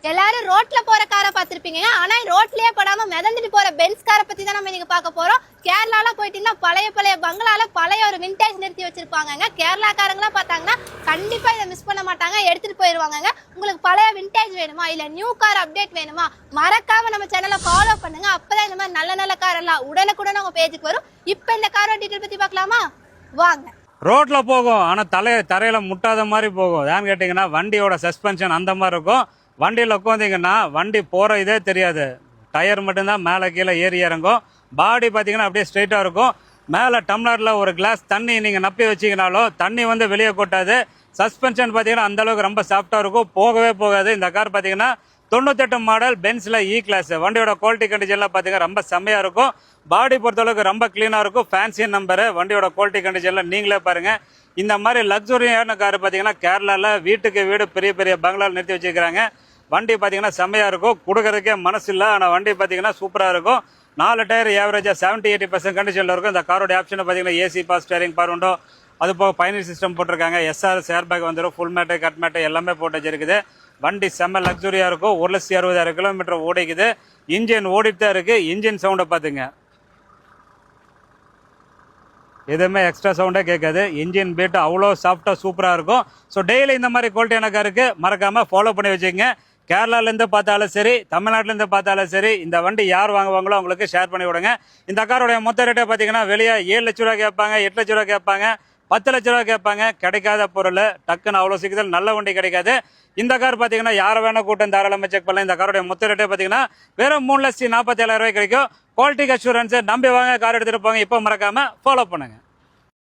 எல்லாரும் ரோட்ல போற காரை பார்த்திருப்பீங்க. ஆனா ரோட்லயே படாம மிதந்துட்டு போற பென்ஸ் காரை பத்தி தான் நம்ம இன்னைக்கு பார்க்க போறோம். கேரளால போயிட்டீங்கன்னா பழைய பங்களால பழைய ஒரு விண்டேஜ் நிறுத்தி வச்சிருப்பாங்க. கேரளாக்காரங்களாம் பார்த்தாங்கன்னா கண்டிப்பா இதை மிஸ் பண்ண மாட்டாங்க, எடுத்துட்டு போயிருவாங்க. உங்களுக்கு பழைய விண்டேஜ் வேணுமா இல்ல நியூ கார் அப்டேட் வேணுமா, மறக்காம நம்ம சேனலை ஃபாலோ பண்ணுங்க. அப்பதான் இந்த மாதிரி நல்ல கார் எல்லாம் உடனுக்குடன் உங்க பேஜுக்கு வரும். இப்ப இந்த காரோட டீட்டெயில் பத்தி பார்க்கலாமா, வாங்க. ரோட்ல போகும் ஆனா தரையில முட்டாத மாதிரி போகும். ஏன்னு கேட்டீங்கன்னா வண்டியோட சஸ்பென்ஷன் அந்த மாதிரி இருக்கும். வண்டியில் உட்காந்தீங்கன்னா வண்டி போகிற இதே தெரியாது. டயர் மட்டும்தான் மேலே கீழே ஏறி இறங்கும். பாடி பார்த்தீங்கன்னா அப்படியே ஸ்ட்ரைட்டாக இருக்கும். மேலே டம்ளரில் ஒரு கிளாஸ் தண்ணி நீங்கள் நப்பி வச்சிங்கனாலும் தண்ணி வந்து வெளியே கொட்டாது. சஸ்பென்ஷன் பார்த்தீங்கன்னா அந்தளவுக்கு ரொம்ப சாஃப்டாக இருக்கும், போகவே போகாது. இந்த கார் பார்த்தீங்கன்னா 98 மாடல் பென்ஸில் இ கிளாஸ். வண்டியோட குவாலிட்டி கண்டிஷன்லாம் பார்த்தீங்கன்னா ரொம்ப செம்மையாக இருக்கும். பாடி பொறுத்தளவுக்கு ரொம்ப க்ளீனாக இருக்கும். Fancy number. வண்டியோட குவாலிட்டி கண்டிஷனில் நீங்களே பாருங்கள். இந்த மாதிரி லக்ஸுரியான கார் பார்த்தீங்கன்னா கேரளாவில் வீட்டுக்கு வீடு பெரிய பெரிய பங்களாவில் நிறுத்தி வச்சுருக்கிறாங்க. வண்டி பார்த்தீங்கன்னா செம்மையாக இருக்கும். கொடுக்கறதுக்கே மனசு இல்லை, ஆனால் வண்டி பார்த்தீங்கன்னா சூப்பராக இருக்கும். 4 டயர் ஏவரேஜாக 70-80% கண்டிஷனில் இருக்கும். இந்த காரோட ஆப்ஷனை பார்த்தீங்கன்னா AC power steering power window, அது போக பயணி சிஸ்டம் போட்டிருக்காங்க. எஸ்ஆர்எஸ் ஏர் பேக் வந்துடும். ஃபுல் மேட்டு கட் மேட்டு எல்லாமே போட்டு வச்சிருக்குது. வண்டி செம்ம லக்ஸுரியாக இருக்கும். 1,60,000 கிலோமீட்டர் ஓடிக்குது. இன்ஜின் ஓடிட்டு தான் இருக்குது. இன்ஜின் சவுண்டை பார்த்துங்க, எதுவுமே எக்ஸ்ட்ரா சவுண்டே கேட்காது. இன்ஜின் பீட்டு அவ்வளோ சாஃப்டாக சூப்பராக இருக்கும். ஸோ டெய்லி இந்த மாதிரி குவாலிட்டியான காருக்கு மறக்காமல் ஃபாலோ பண்ணி வச்சுக்கோங்க. கேரளாலேருந்து பார்த்தாலும் சரி, தமிழ்நாட்டிலேருந்து பார்த்தாலும் சரி, இந்த வண்டி யார் வாங்குவாங்களோ அவங்களுக்கு ஷேர் பண்ணி விடுங்க. இந்த காரோடைய மொத்த ரேட்டை பார்த்தீங்கன்னா வெளியே 7 லட்ச ரூபா கேட்பாங்க, 8 லட்ச ரூபா கேட்பாங்க, 10 லட்ச ரூபா கேட்பாங்க. கிடைக்காத பொருள் டக்குன்னு அவ்வளோ சீக்கிரம் நல்ல வண்டி கிடைக்காது. இந்த கார் பார்த்தீங்கன்னா யாரை வேணால் கூட்டம் தாராளமாக செக் பண்ணலாம். இந்த காரோடைய மொத்த ரேட்டே பார்த்தீங்கன்னா வெறும் 3,47,000 கிடைக்கும். குவாலிட்டி அஷூரன்ஸ் நம்பி வாங்க, கார் எடுத்துகிட்டு போங்க. இப்போ மறக்காமல் ஃபாலோ பண்ணுங்கள்.